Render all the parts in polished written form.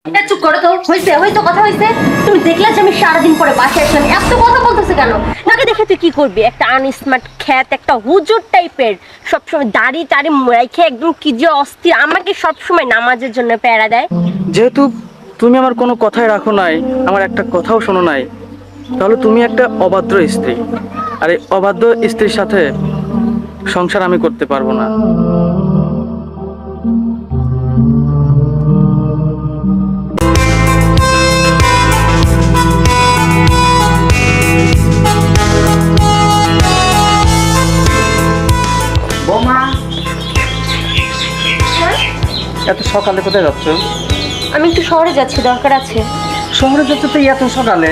চুপ করো তো, হয়েছে হয়তো কথা হয়েছে। তুমি দেখলে যে আমি সারাদিন পরে বাসায় আসলাম, এত কথা বলতেছে কেন? নাকি দেখে তুই কি করবি? একটা আনস্মার্ট খ্যাত, একটা হুজুর টাইপের, সবসময় দাড়ি টাড়ি রেখে একদম কি যে অস্থির, আমাকে সবসময় নামাজের জন্য প্যারা দেয়। যেহেতু তুমি আমার কোনো কথাই রাখো নাই, আমার একটা কথাও শোনো নাই, তাহলে তুমি একটা অবাধ্য স্ত্রী। আর এই অবাধ্য স্ত্রীর সাথে সংসার আমি করতে পারবো না। বৌমা, এত সকালে কোথায় যাচ্ছ? আমি একটু শহরে যাচ্ছি, দরকার আছে। শহরে যাচ্ছ তো এত সকালে?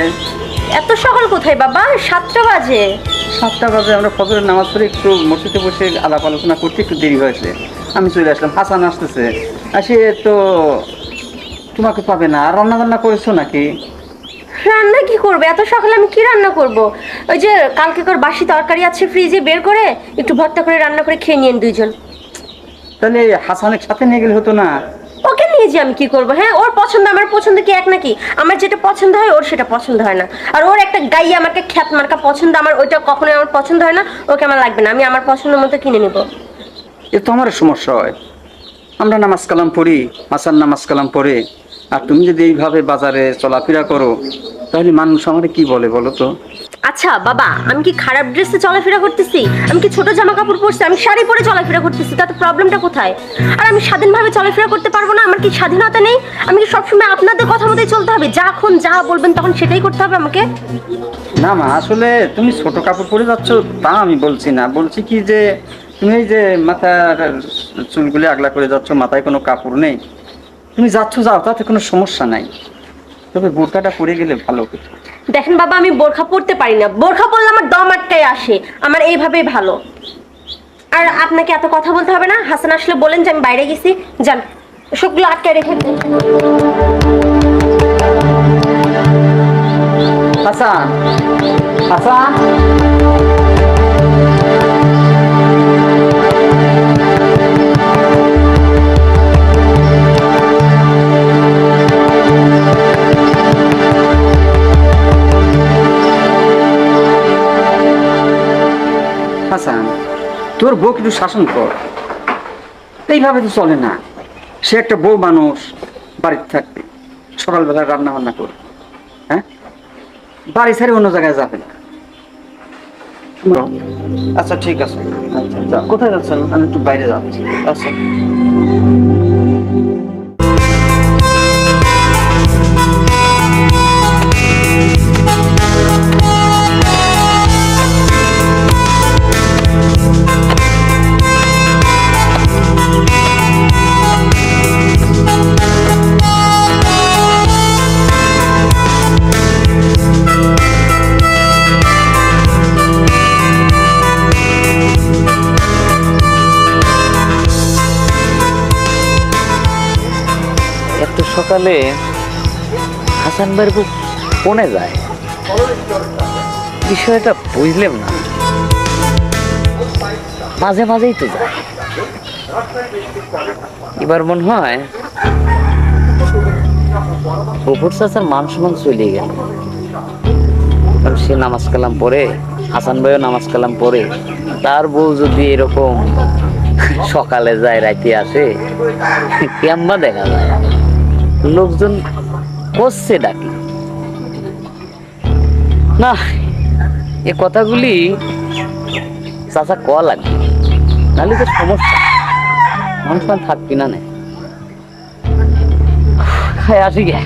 এত সকাল কোথায় বাবা? 7টা বাজে। 7টা বাজে? আমরা ফজরের নামাজ পড়ে একটু মসজিদে বসে আলাপ আলোচনা করতে একটু দেরি হয়েছে, আমি চলে আসলাম। হাসান আসতেছে, আসে তো তোমাকে পাবে না। আর রান্না বান্না করেছো নাকি? রান্না কি করবে এত সকালে? আমি কি রান্না করব? ওই যে কালকেকার বাসি তরকারি আছে ফ্রিজে, বের করে একটু ভর্তা করে রান্না করে খেয়ে নিন দুইজন। তাহলে হাসানের সাথে নিয়ে গেলে হতো না? ওকে নিয়ে যে আমি কি করবো? হ্যাঁ, ওর পছন্দ আমার পছন্দ কি এক নাকি? আমার যেটা পছন্দ হয় ওর সেটা পছন্দ হয় না। আর ওর একটা গাইয়া আমাকে খ্যাত মার্কা পছন্দ, আমার ওইটা কখনোই আমার পছন্দ হয় না। ওকে আমার লাগবে না, আমি আমার পছন্দ মতো কিনে নিব। এ তো আমার সমস্যা হয়। আমরা নামাজ কালাম পড়ি, হাসান নামাজ কালাম পড়ে, আর তুমি যদি এইভাবে বাজারে চলাফেরা করো, তাহলে মানুষ আমাকে কি বলে বলো তো? আচ্ছা বাবা, আমি কি খারাপ ড্রেসে চলাফেরা করতেছি? আমি কি ছোট জামা কাপড় পরছি? আমি শাড়ি পরে চলাফেরা করতেছি, তাতে প্রবলেমটা কোথায়? আর আমি স্বাধীনভাবে চলাফেরা করতে পারবো না? আমার কি স্বাধীনতা নেই? আমি কি সবসময় আপনাদের কথা মতোই চলতে হবে? যখন যা বলবেন তখন সেটাই করতে হবে আমাকে? না মা, আসলে তুমি ছোট কাপড় পরে যাচ্ছ তা আমি বলছি না। বলছি কি যে তুমি এই যে মাথার চুলগুলি আগলা করে যাচ্ছ, মাথায় কোনো কাপড় নেই, তুমি যাচ্ছ যাও, তাতে কোনো সমস্যা নাই, তবে বোরকাটা পরে গেলে ভালো হতো। দেখেন বাবা, আমি বোরখা পরতে পারি না। বোরখা পরলে আমার দম আটকায় আসে। আমার এইভাবেই ভালো। আর আপনাকে এত কথা বলতে হবে না। হাসান আসলে বলেন যে আমি বাইরে গেছি, যান সবগুলো আটকায় রেখে দিন। হাসান, হাসান, হাসান, তোর বউ একটু শাসন কর। এইভাবে তো চলে না। সে একটা বউ মানুষ, বাড়িতে থাকবে, সকালবেলা রান্না বান্না করবে, হ্যাঁ, বাড়ি ছেড়ে অন্য জায়গায় যাবে না। আচ্ছা ঠিক আছে। আচ্ছা, কোথায় যাচ্ছেন? আমি একটু বাইরে যাচ্ছি। আচ্ছা। এত সকালে হাসান ভাইয়ের খুব কোণে যায়, বিষয়টা বুঝলাম না। মাঝে মাঝেই তো যায়, এবার মনে হয় গফুর চাচার মান সম্মান চলে গেল। কারণ সে নামাজ কালাম পড়ে, হাসান ভাইও নামাজ কালাম পড়ে, তার বউ যদি এরকম সকালে যায় রাতে আসে, কেমবা দেখা যায়। লোকজন করছে ডাকি না, এ কথাগুলি চাচা ক লাগবে, নাহলে তো সমস্যা, মানুষ থাকবি না। আসি গে।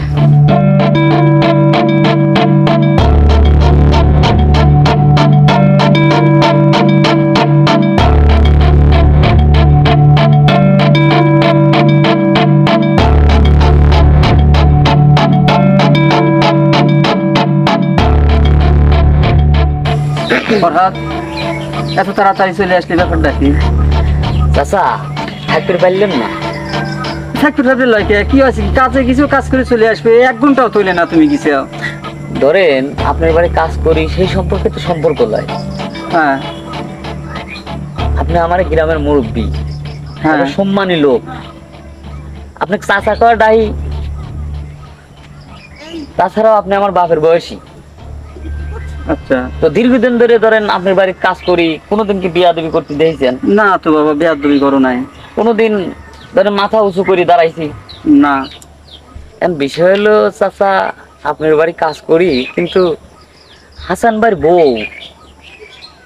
ফরহাদ, এত তাড়াতাড়ি চলে আসলে ব্যাপারটা কি? চাচা থাকতে পারলেন না? থাকতে থাকতে লাগে কি আছে? কাজে কিছু কাজ করে চলে আসবে, 1 ঘন্টাও তৈলে না তুমি গেছে। ধরেন আপনার বাড়ি কাজ করি, সেই সম্পর্কে তো সম্পর্ক লয়। হ্যাঁ আপনি আমার গ্রামের মুরব্বী, হ্যাঁ, সম্মানী লোক, আপনাকে চাচা করা ডাই তাছাড়াও আপনি আমার বাপের বয়সী। আচ্ছা। তো দীর্ঘদিন ধরে ধরেন আপনার বাড়ির কাজ করি, কোনোদিন কি বিয়াদবি করতে দেখেছেন? না তো বাবা, বেয়াদবি করো নাই। কোনোদিন ধরেন মাথা উঁচু করে দাঁড়াইছি? না। এখন বিষয় হলো চাচা, আপনার বাড়ি কাজ করি, কিন্তু হাসান ভাইয়ের বউ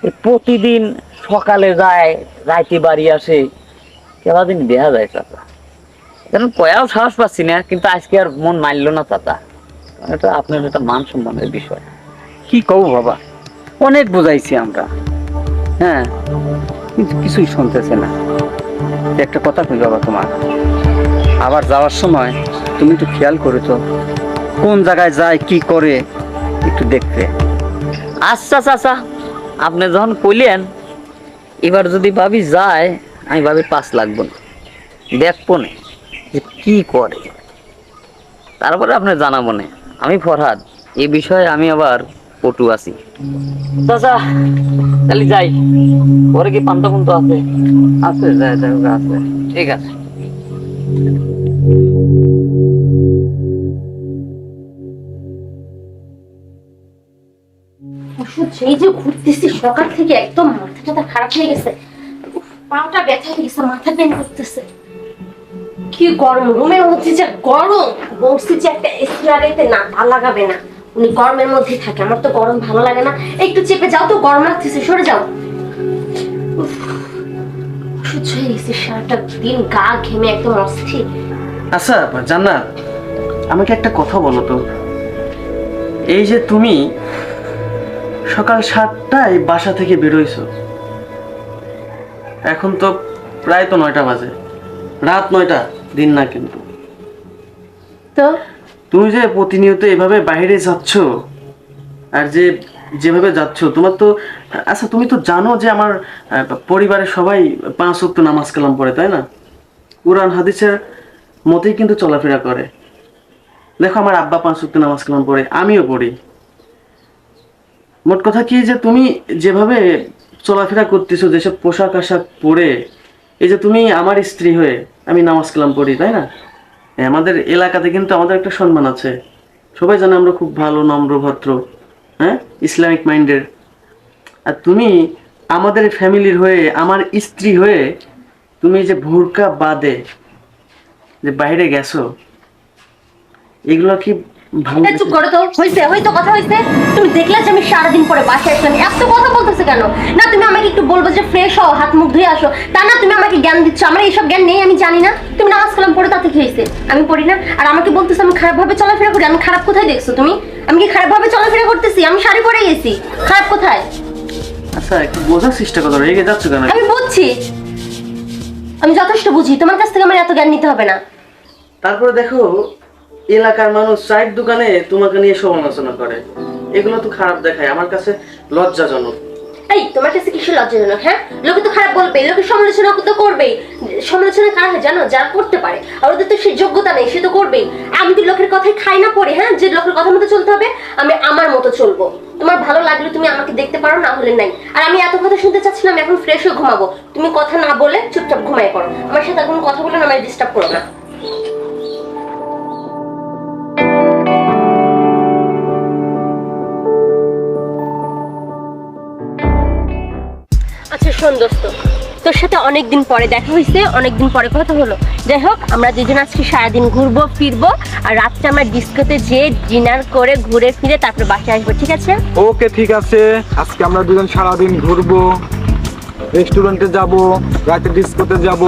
এ প্রতিদিন সকালে যায়, রাইতে বাড়ি আসে, কেবাদিন দেখা যায় চাচা। এখন কয়াও সাহস পাচ্ছি না, কিন্তু আজকে আর মন মানলো না চাচা। এটা আপনার একটা মান সম্মানের বিষয়। কি কব বাবা, অনেক বুঝাইছি আমরা, হ্যাঁ, কিন্তু কিছুই শুনতেছে না। একটা কথা কই বাবা, তোমার আবার যাওয়ার সময় তুমি একটু খেয়াল করে তো, কোন জায়গায় যায় কি করে একটু দেখতে। আচ্ছা চাচা, আপনি যখন কইলেন, এবার যদি ভাবি যায়, আমি ভাবি 5 লাগবো না, দেখবো না যে কি করে, তারপরে আপনি জানাবো না। আমি ফরহাদ, এই বিষয়ে আমি আবার পটু আছি। চাচা তাহলে যাই, পরে কি পান্তা পুন্ত আছে? আছে, যায় যায় আছে। ঠিক আছে। ওষুধ এই যে ঘুরতেছি সকাল থেকে, একদম মাথাটা খারাপ হয়ে গেছে, পাটা ব্যথা হয়ে গেছে, মাথা পেন করতেছে। কি গরম রুমের মধ্যে, যে গরম বসছি, যে একটা এসি লাগাইতে, না তা লাগাবে না, উনি গরমের মধ্যে থাকে, আমার তো গরম ভালো লাগে না। একটু চেপে যাও তো, গরম লাগতেছে, সরে যাও। উফ, ওষুধ হয়ে গেছে, সারাটা দিন গা ঘেমে একদম অস্থির। আচ্ছা জান্নাত, আমাকে একটা কথা বলো তো, এই যে তুমি সকাল 7টায় বাসা থেকে বেরোইছো, এখন তো প্রায় তো 9টা বাজে, রাত 9টা, দিন না কিন্তু। তো তুমি যে প্রতিনিয়ত এভাবে বাইরে যাচ্ছ, আর যেভাবে যাচ্ছ, তোমার তো, আচ্ছা তুমি তো জানো যে আমার পরিবারের সবাই 5 ওয়াক্ত নামাজ কালাম পড়ে, তাই না? কুরআন হাদিসের মতেই কিন্তু চলাফেরা করে। দেখো, আমার আব্বা 5 ওয়াক্ত নামাজ কালাম পড়ে, আমিও পড়ি। মোট কথা কি, যে তুমি যেভাবে চলাফেরা করতেছো, যেসব পোশাক আশাক পরে, এই যে তুমি আমার স্ত্রী হয়ে আমি নামাজ কালাম পড়ি, তাই না? আমাদের এলাকাতে কিন্তু আমাদের একটা সম্মান আছে, সবাই জানে আমরা খুব ভালো, নম্র, ভদ্র, হ্যাঁ, ইসলামিক মাইন্ডের। আর তুমি আমাদের ফ্যামিলির হয়ে, আমার স্ত্রী হয়ে, তুমি যে বোরকা বাদে যে বাইরে গেছো, এগুলো কি ভালো? এটা চুপ করো তো, হইছে হয়তো কথা হইছে। তুমি দেখলে যে আমি সারাদিন পরে বাসায় আসলাম, এত কথা বলতেছে কেন? না তুমি আমাকে একটু বলবো যে ফ্রেশ হও, হাত মুখ ধুয়ে আসো, তা না তুমি আমাকে জ্ঞান দিচ্ছ। আমার এইসব জ্ঞান নেই, আমি জানি না। তুমি নামাজ কালাম পড়ে, তাতে কি হয়েছে? আমি পড়ি না, আর আমাকে বলতেছো আমি খারাপ ভাবে চলাফেরা করি। আমি খারাপ কোথায় দেখছো তুমি? আমি কি খারাপ ভাবে চলাফেরা করতেছি? আমি শাড়ি পরে গেছি, খারাপ কোথায়? আচ্ছা একটু বোঝার চেষ্টা করো, রেগে যাচ্ছ কেন? আমি বুঝছি, আমি যথেষ্ট বুঝি, তোমার কাছ থেকে আমার এত জ্ঞান নিতে হবে না। তারপরে দেখো, এলাকার মানুষ চায়ের দোকানে তোমাকে নিয়ে সমালোচনা করে, এগুলো তো খারাপ দেখায়, আমার কাছে লজ্জাজনক। এই তোমার কাছে কিসের লজ্জাজনক? হ্যাঁ, লোকে তো খারাপ বলবে, লোকে সমালোচনা তো করবেই। সমালোচনা কারা হয় জানো? যারা করতে পারে, আর ওদের তো সে যোগ্যতা নেই, সে তো করবেই। আমি তো লোকের কথাই খাই না পড়ে, হ্যাঁ, যে লোকের কথা মতো চলতে হবে, আমি আমার মতো চলবো। তোমার ভালো লাগলে তুমি আমাকে দেখতে পারো, না হলে নাই। আর আমি এত কথা শুনতে চাচ্ছিলাম, এখন ফ্রেশ হয়ে ঘুমাবো। তুমি কথা না বলে চুপচাপ ঘুমায় পড়ো, আমার সাথে কোনো কথা বলে না, আমায় ডিস্টার্ব করো না। আচ্ছা শোন দোস্ত, তোর সাথে অনেকদিন পরে দেখা হয়েছে, অনেকদিন পরে কথা হলো। যাই হোক, আমরা দুজন আজকে সারাদিন ঘুরবো ফিরবো, আর রাত্রে আমরা ডিস্কোতে যেয়ে ডিনার করে ঘুরে ফিরে তারপরে বাসায় আসবো, ঠিক আছে? ওকে ঠিক আছে, আজকে আমরা দুজন সারাদিন ঘুরবো, রেস্টুরেন্টে যাব, রাতে ডিস্কোতে যাব,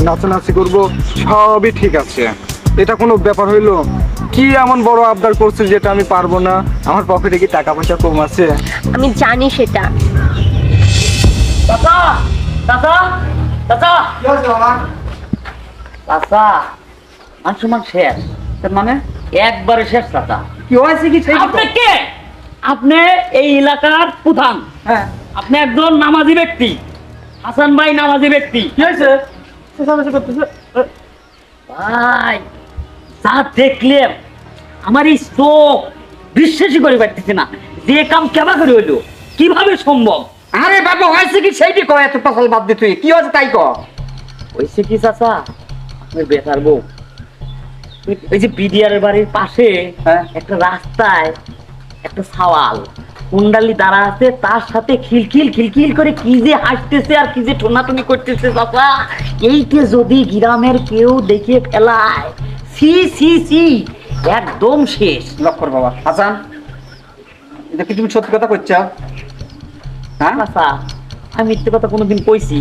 নাচানাচি করব, সবই ঠিক আছে। এটা কোনো ব্যাপার হইলো? কি এমন বড় আবদার করছে যেটা আমি পারবো না? আমার পকেটে কি টাকা পয়সা কম আছে? আমি জানি সেটা। চাচা চাচা চাচা চাচা, মান সম্মান শেষ। তার মানে একবারে শেষ চাচা। কি হয়েছে কি? আপনি কে? আপনি এই এলাকার প্রধান, হ্যাঁ, আপনি একজন নামাজি ব্যক্তি, হাসান ভাই নামাজি ব্যক্তি। কি হয়েছে? ভাই যা দেখলে আমার এই চোখ বিশ্বাসই করে পারতেছি না, যে কাম কেবা করে হইলো, কিভাবে সম্ভব? আরে বাবা, হয়েছে কি সেইটি কয়, এত পাশাল বাদ দে তুই, কি হয়েছে তাই ক। হয়েছে কি চাচা, আপনার বেটার বউ ওই যে বিডিআর বাড়ির পাশে হ্যাঁ। একটা রাস্তায় একটা সাওয়াল কুন্ডালি দাঁড়া আছে, তার সাথে খিলখিল খিলখিল করে কি যে হাসতেছে আর কি যে টোনাটুনি করতেছে বাবা, এইকে যদি গ্রামের কেউ দেখে ফেলায়, সি সি সি, একদম শেষ। লক্ষ্মর বাবা হাসান, এটা কি তুমি সত্যি কথা কইছ? হ্যাঁ আচ্ছা, আমি মিথ্যে কথা কোনোদিন কইছি?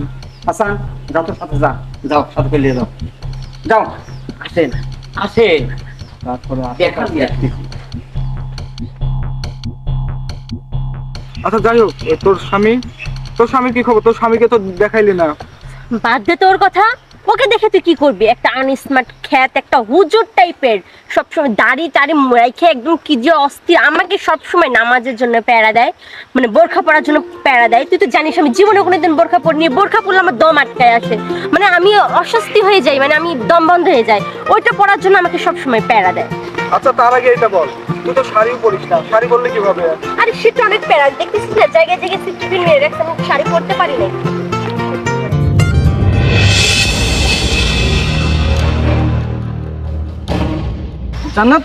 হাসান, যাও তোর সাথে, যা যাও, সাথে পেলিয়ে যাও, যাও। আসেন আসেন, তারপরে দেখা দিয়ে। আচ্ছা যাই হোক, তোর স্বামীর কি খবর? তোর স্বামীকে তো দেখাইলি না। বাদ দে তোর কথা, ওকে দেখে তুই কি করবি? একটা আনস্মার্ট খ্যাত, একটা হুজুর টাইপের, সবসময় দাড়ি টাড়ি রেখে একদম কি যে অস্থির, আমাকে সবসময় নামাজের জন্য প্যারা দেয়, মানে বোরখা পরার জন্য প্যারা দেয়। তুই তো জানিস আমি জীবনে কোনোদিন বোরখা পরিনি, বোরখা পরলে আমার দম আটকায় আসে, মানে আমি অস্বস্তি হয়ে যাই, মানে আমি দম বন্ধ হয়ে যায়, ওইটা পরার জন্য আমাকে সবসময় প্যারা দেয়। আচ্ছা তার আগে এটা বল, তুই তো শাড়িও পরিস না, শাড়ি পরলে কিভাবে? আরে সেটা অনেক প্যারা, দেখতেছিস না জায়গায় জায়গায় সিটিপিন মেরে রাখছে, আমি শাড়ি পরতে পারি না। জান্নাত,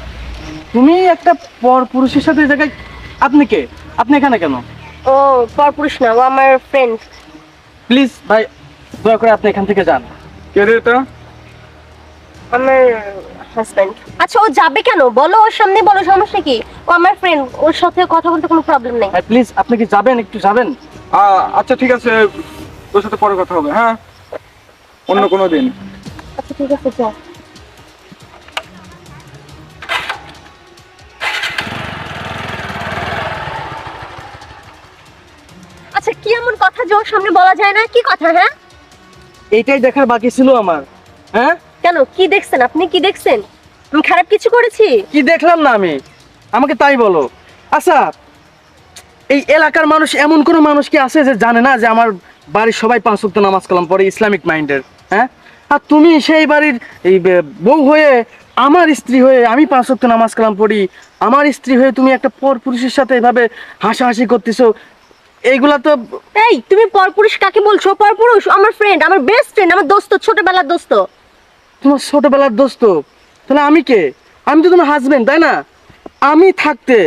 তুমি একটা পর পুরুষের সাথে এই জায়গায়, আপনি কে? আপনি এখানে কেন? ও পরপুরুষ না, ও আমার ফ্রেন্ড। প্লিজ ভাই, দয়া করে আপনি এখান থেকে যান। কে রে এটা? আমার হাজবেন্ড। আচ্ছা ও যাবে কেন বলো, ওর সামনে বলো, সমস্যা কি? ও আমার ফ্রেন্ড, ওর সাথে কথা বলতে কোনো প্রবলেম নেই। ভাই প্লিজ, আপনি কি যাবেন? একটু যাবেন। আচ্ছা ঠিক আছে, তোর সাথে পরে কথা হবে, হ্যাঁ, অন্য কোনো দিন। আচ্ছা ঠিক আছে, যাও। আচ্ছা কি এমন কথা যে ওর সামনে বলা যায় না? কি কথা? হ্যাঁ এইটাই দেখার বাকি ছিল আমার। হ্যাঁ, কেন, কি দেখছেন আপনি? কি দেখছেন? আমি খারাপ কিছু করেছি? কি দেখলাম না আমি? আমাকে তাই বলো। আচ্ছা, এই এলাকার মানুষ, এমন কোনো মানুষ কি আছে যে জানে না যে আমার বাড়ির সবাই 5 ওয়াক্ত নামাজ কালাম পড়ে, ইসলামিক মাইন্ডের? হ্যাঁ, আর তুমি সেই বাড়ির এই বউ হয়ে, আমার স্ত্রী হয়ে আমি 5 ওয়াক্ত নামাজ কালাম পড়ি, আমার স্ত্রী হয়ে তুমি একটা পর পুরুষের সাথে এভাবে হাসাহাসি করতেছো, এইগুলা তো। এই তুমি পরপুরুষ কাকে বলছো? পরপুরুষ আমার ফ্রেন্ড, আমার বেস্ট ফ্রেন্ড, আমার দোস্ত, ছোটবেলার দোস্ত। তোমার ছোটবেলার দোস্ত? তাহলে আমি কে? আমি তো তোমার হাজবেন্ড, তাই না? আমি থাকতে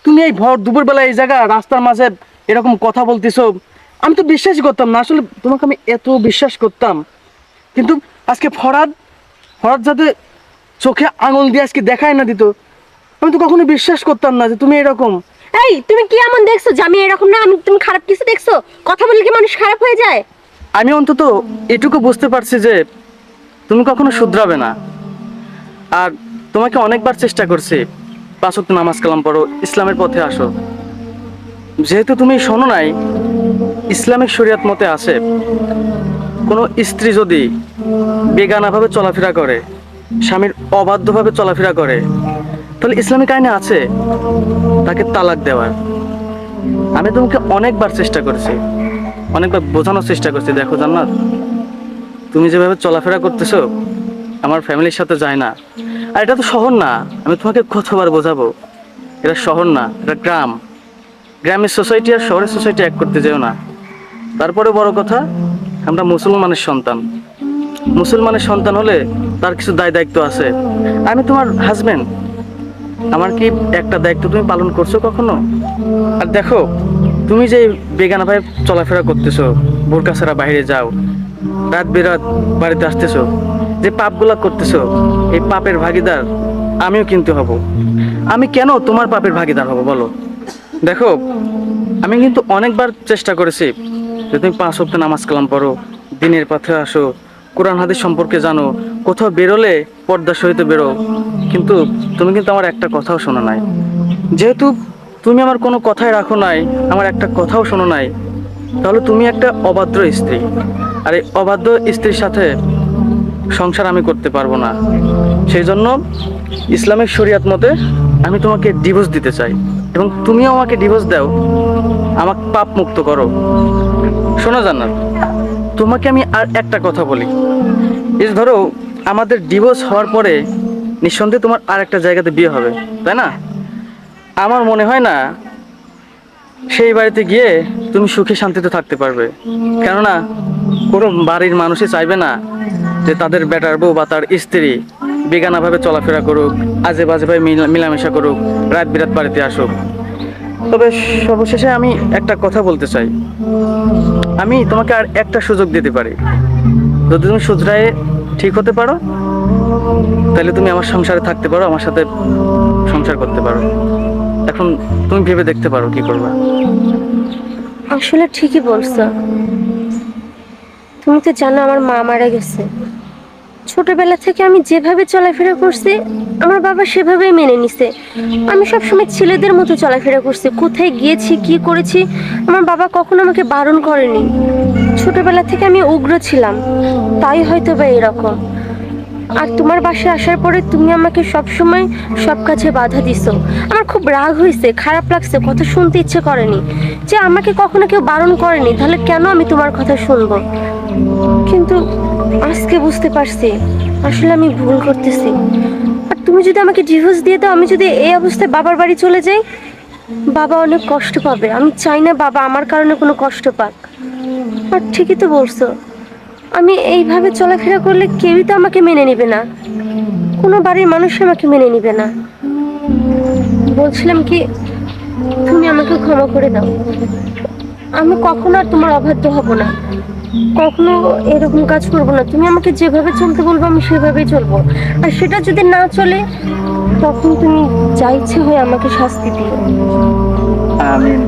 তুমি এই ভর দুপুরবেলা এই জায়গা রাস্তার মাঝে এরকম কথা বলতেছো, আমি তো বিশ্বাসই করতাম না। আসলে তোমাকে আমি এত বিশ্বাস করতাম, কিন্তু আজকে ফরাদ যাতে চোখে আঙুল দিয়ে আজকে দেখাই না দিত, আমি তো কখনো বিশ্বাস করতাম না যে তুমি এরকম। এই তুমি কি এমন দেখছো যে আমি এরকম না? আমি তুমি খারাপ কিছু দেখছো? কথা বললে কি মানুষ খারাপ হয়ে যায়? আমি অন্তত এটুকু বুঝতে পারছি যে তুমি কখনো শুধরাবে না। আর তোমাকে অনেকবার চেষ্টা করছি, 5 ওয়াক্ত নামাজ কালাম পড়ো, ইসলামের পথে আসো। যেহেতু তুমি শোনো নাই, ইসলামিক শরিয়ত মতে আছে কোনো স্ত্রী যদি বেগানাভাবে চলাফেরা করে, স্বামীর অবাধ্যভাবে চলাফেরা করে, তাহলে ইসলামিক আইনে আছে তাকে তালাক দেওয়ার। আমি তোমাকে অনেকবার চেষ্টা করেছি, অনেকবার বোঝানোর চেষ্টা করছি, দেখো জান্নাত, তুমি যেভাবে চলাফেরা করতেছো আমার ফ্যামিলির সাথে যায় না। আর এটা তো শহর না, আমি তোমাকে কতবার বোঝাবো, এটা শহর না, এটা গ্রাম। গ্রামের সোসাইটি আর শহরের সোসাইটি এক করতে যেও না। তারপরে বড় কথা, আমরা মুসলমানের সন্তান। মুসলমানের সন্তান হলে তার কিছু দায় দায়িত্ব আছে। আমি তোমার হাজবেন্ড, আমার কি একটা দায়িত্ব তুমি পালন করছো কখনো? আর দেখো, তুমি যে বেগানা ভাবে চলাফেরা করতেছো, বোরকা ছাড়া বাইরে যাও, রাত বেরাত বাড়িতে আসতেছো, যে পাপগুলা করতেছো, এই পাপের ভাগীদার আমিও কিন্তু হব। আমি কেন তোমার পাপের ভাগীদার হব বলো? দেখো, আমি কিন্তু অনেকবার চেষ্টা করেছি যে তুমি 5 ওয়াক্ত নামাজ কালাম পড়ো, দিনের পথে আসো, কোরআন হাদিস সম্পর্কে জানো, কোথাও বেরোলে পর্দা সহিত বেরো, কিন্তু তুমি কিন্তু আমার একটা কথাও শোনো নাই। যেহেতু তুমি আমার কোনো কথাই রাখো নাই, আমার একটা কথাও শোনো নাই, তাহলে তুমি একটা অবাধ্য স্ত্রী। আর এই অবাধ্য স্ত্রীর সাথে সংসার আমি করতে পারবো না। সেই জন্য ইসলামিক শরিয়ত মতে আমি তোমাকে ডিভোর্স দিতে চাই, এবং তুমিও আমাকে ডিভোর্স দাও, আমাকে পাপ মুক্ত করো। শোনো জান্নাত, তোমাকে আমি আর একটা কথা বলি, এই যে ধরো আমাদের ডিভোর্স হওয়ার পরে নিঃসন্দেহে তোমার আর একটা জায়গাতে বিয়ে হবে, তাই না? আমার মনে হয় না সেই বাড়িতে গিয়ে তুমি সুখে শান্তিতে থাকতে পারবে। কেননা কোনো বাড়ির মানুষই চাইবে না যে তাদের বেটার বউ বা তার স্ত্রী বেগানা ভাবে চলাফেরা করুক, আজে বাজে ভাবে মিলামেশা করুক, রাত বিরাত বাড়িতে আসুক। তবে সর্বশেষে আমি একটা কথা বলতে চাই, আমি তোমাকে আর একটা সুযোগ দিতে পারি। যদি তুমি শুধরায়ে ঠিক হতে পারো, তাহলে তুমি আমার সংসারে থাকতে পারো, আমার সাথে সংসার করতে পারো। এখন তুমি ভেবে দেখতে পারো কি করবা। আসলে ঠিকই বলছো। তুমি তো জানো আমার মা মারা গেছে। ছোটবেলা থেকে আমি যেভাবে চলাফেরা করছি আমার বাবা সেভাবেই মেনে নিছে। আমি সবসময় ছেলেদের মতো চলাফেরা করছি, কোথায় গিয়েছি কি করেছি আমার বাবা কখনো আমাকে বারণ করেনি। ছোটবেলা থেকে আমি উগ্র ছিলাম, তাই হয়তো বা এরকম। আর তোমার বাসায় আসার পরে তুমি আমাকে সবসময় সব কাজে বাধা দিছো। আমার খুব রাগ হয়েছে, খারাপ লাগছে, কথা শুনতে ইচ্ছে করেনি। যে আমাকে কখনো কেউ বারণ করেনি, তাহলে কেন আমি তোমার কথা শুনবো? কিন্তু আজকে বুঝতে পারছি আসলে আমি ভুল করতেছি। আর তুমি যদি আমাকে ডিভোর্স দিয়ে দাও, আমি যদি এই অবস্থায় বাবার বাড়ি চলে যাই, বাবা অনেক কষ্ট পাবে। আমি চাই না বাবা আমার কারণে কোনো কষ্ট পাক। আর ঠিকই তো বলছো, আমি এইভাবে চলাফেরা করলে কেউই তো আমাকে মেনে নেবে না, কোনো বাড়ির মানুষ আমাকে মেনে নেবে না। বলছিলাম কি, তুমি আমাকে ক্ষমা করে দাও। আমি কখনো আর তোমার অবাধ্য হব না, কখনো এরকম কাজ করবো না। তুমি আমাকে যেভাবে চলতে বলবো আমি সেভাবেই চলবো। আর সেটা যদি না চলে, তখন তুমি যা ইচ্ছে হয়ে আমাকে শাস্তি দিও। আমিন।